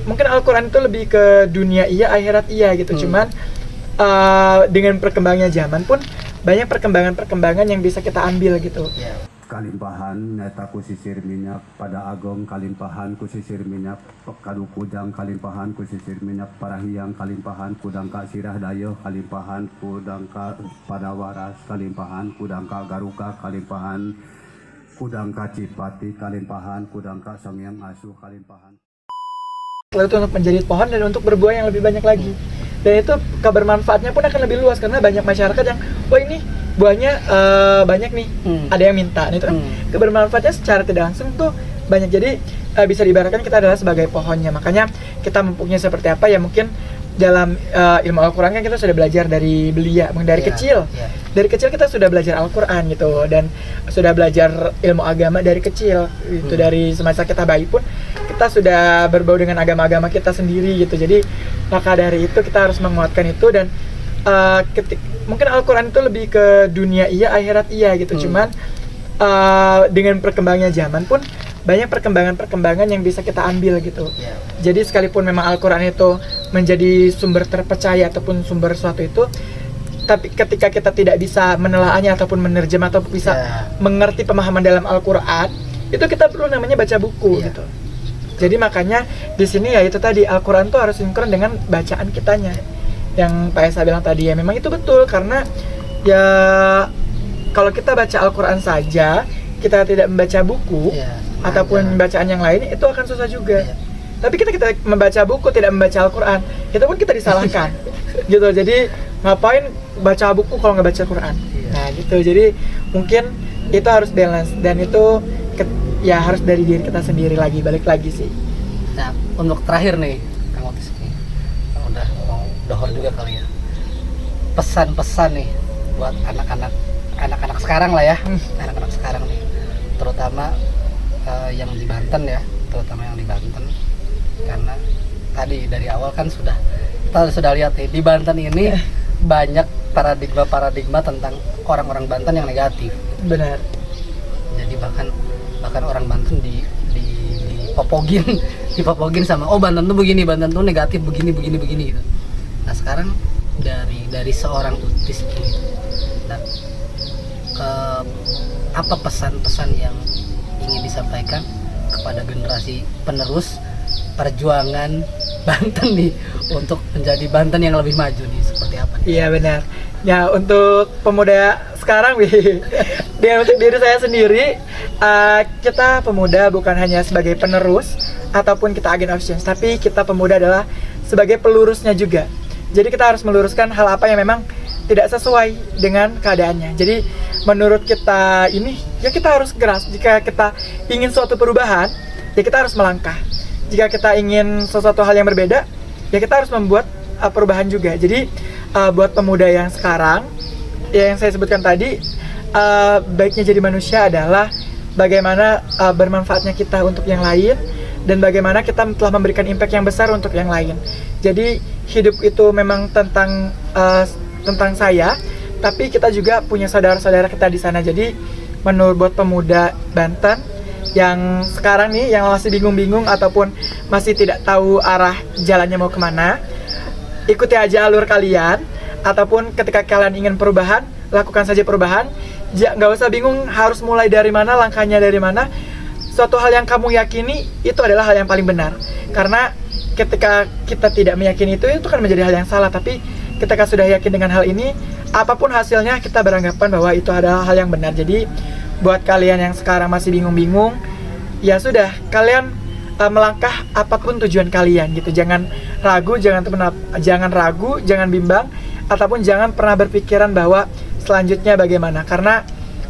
Mungkin Al-Quran itu lebih ke dunia iya, akhirat iya gitu. Cuman dengan perkembangannya zaman pun banyak perkembangan yang bisa kita ambil gitu. Kalimpahan neta kusisir minyak pada agong, kalimpahan kusisir minyak kadu kudang, kalimpahan kusisir minyak parahiang, kalimpahan kudangka sirah dayo, kalimpahan kudangka pada waras, kalimpahan kudangka garuka, kalimpahan kudangka cipati, kalimpahan kudangka sangyang asuh, kalimpahan Lalu itu untuk menjadi pohon dan untuk berbuah yang lebih banyak lagi. Dan itu kebermanfaatnya pun akan lebih luas karena banyak masyarakat yang, wah ini buahnya banyak nih, ada yang minta. Nah, itu kan kebermanfaatnya secara tidak langsung tuh banyak. Jadi bisa diibaratkan kita adalah sebagai pohonnya. Makanya kita memupuknya seperti apa ya, mungkin dalam ilmu Al-Quran kan kita sudah belajar dari belia, dari kecil. Dari kecil kita sudah belajar Al-Quran gitu, dan sudah belajar ilmu agama dari kecil. Itu dari semasa kita bayi pun kita sudah berbau dengan agama-agama kita sendiri gitu. Jadi maka dari itu kita harus menguatkan itu. Dan mungkin Al-Quran itu lebih ke dunia iya, akhirat iya gitu. Cuman dengan perkembangannya zaman pun banyak perkembangan yang bisa kita ambil gitu. Jadi sekalipun memang Al-Quran itu menjadi sumber terpercaya ataupun sumber suatu itu, tapi ketika kita tidak bisa menelaahnya ataupun menerjemah atau bisa mengerti pemahaman dalam Al-Quran, itu kita perlu namanya baca buku gitu. Jadi makanya di sini ya itu tadi, Al-Quran tuh harus sinkron dengan bacaan kitanya. Yang Pak Esa bilang tadi ya memang itu betul, karena ya kalau kita baca Al-Quran saja, kita tidak membaca buku ataupun bacaan yang lain, itu akan susah juga. Tapi kita membaca buku, tidak membaca Al-Quran, itu pun kita disalahkan gitu. Jadi ngapain baca buku kalau nggak baca Quran? Nah gitu, jadi mungkin itu harus balance, dan itu ya harus dari diri kita sendiri lagi, balik lagi sih. Nah, untuk terakhir nih Kang Otis nih, udah mau dohor juga kali ya, pesan-pesan nih buat anak-anak sekarang lah ya, anak-anak sekarang nih, terutama yang di Banten ya, karena tadi dari awal kan kita sudah lihat nih di Banten ini banyak paradigma tentang orang-orang Banten yang negatif. Benar. Jadi bahkan orang Banten dipopogin sama, oh Banten tuh begini, Banten tuh negatif begini gitu. Nah sekarang dari seorang Utis gitu, nah, apa pesan-pesan yang ingin disampaikan kepada generasi penerus perjuangan Banten nih untuk menjadi Banten yang lebih maju nih, seperti apa nih? Iya benar. Ya untuk pemuda sekarang dan untuk diri saya sendiri, kita pemuda bukan hanya sebagai penerus ataupun kita agen of change, tapi kita pemuda adalah sebagai pelurusnya juga. Jadi kita harus meluruskan hal apa yang memang tidak sesuai dengan keadaannya. Jadi menurut kita ini, ya kita harus keras. Jika kita ingin suatu perubahan, ya kita harus melangkah. Jika kita ingin sesuatu hal yang berbeda, ya kita harus membuat perubahan juga. Jadi buat pemuda yang sekarang, ya yang saya sebutkan tadi, baiknya jadi manusia adalah bagaimana bermanfaatnya kita untuk yang lain, dan bagaimana kita telah memberikan impact yang besar untuk yang lain. Jadi hidup itu memang tentang saya, tapi kita juga punya saudara-saudara kita di sana. Jadi menurut buat pemuda Banten yang sekarang nih, yang masih bingung-bingung ataupun masih tidak tahu arah jalannya mau kemana, ikuti aja alur kalian. Ataupun ketika kalian ingin perubahan, lakukan saja perubahan. Nggak usah bingung harus mulai dari mana, langkahnya dari mana. Suatu hal yang kamu yakini itu adalah hal yang paling benar. Karena ketika kita tidak meyakini itu kan menjadi hal yang salah. Tapi ketika sudah yakin dengan hal ini, apapun hasilnya kita beranggapan bahwa itu adalah hal yang benar. Jadi buat kalian yang sekarang masih bingung-bingung, ya sudah, kalian melangkah apapun tujuan kalian gitu. Jangan ragu, jangan bimbang, ataupun jangan pernah berpikiran bahwa selanjutnya bagaimana. Karena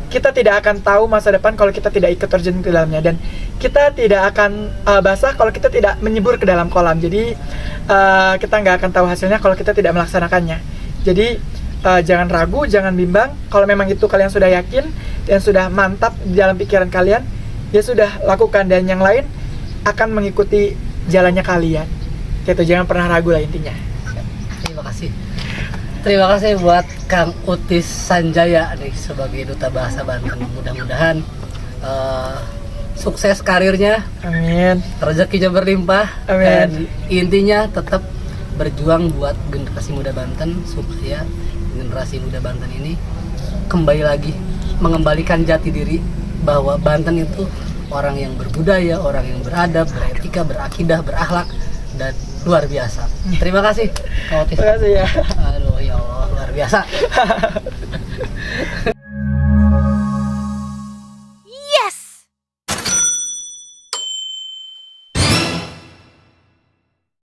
kita tidak akan tahu masa depan kalau kita tidak ikut terjun ke dalamnya, dan kita tidak akan basah kalau kita tidak menyebur ke dalam kolam. Jadi kita nggak akan tahu hasilnya kalau kita tidak melaksanakannya. Jadi jangan ragu, jangan bimbang. Kalau memang itu kalian sudah yakin dan sudah mantap di dalam pikiran kalian, ya sudah, lakukan, dan yang lain akan mengikuti jalannya kalian. Gitu, jangan pernah ragu lah intinya. Terima kasih buat Kang Utis Sanjaya nih sebagai Duta Bahasa Banten. Mudah-mudahan sukses karirnya, Amin. rezekinya berlimpah, Amin. dan intinya tetap berjuang buat generasi muda Banten supaya generasi muda Banten ini kembali lagi mengembalikan jati diri bahwa Banten itu orang yang berbudaya, orang yang beradab, beretika, berakidah, berakhlak, dan luar biasa. Terima kasih, Kak Otis. Terima kasih ya. Aduh ya Allah, luar biasa.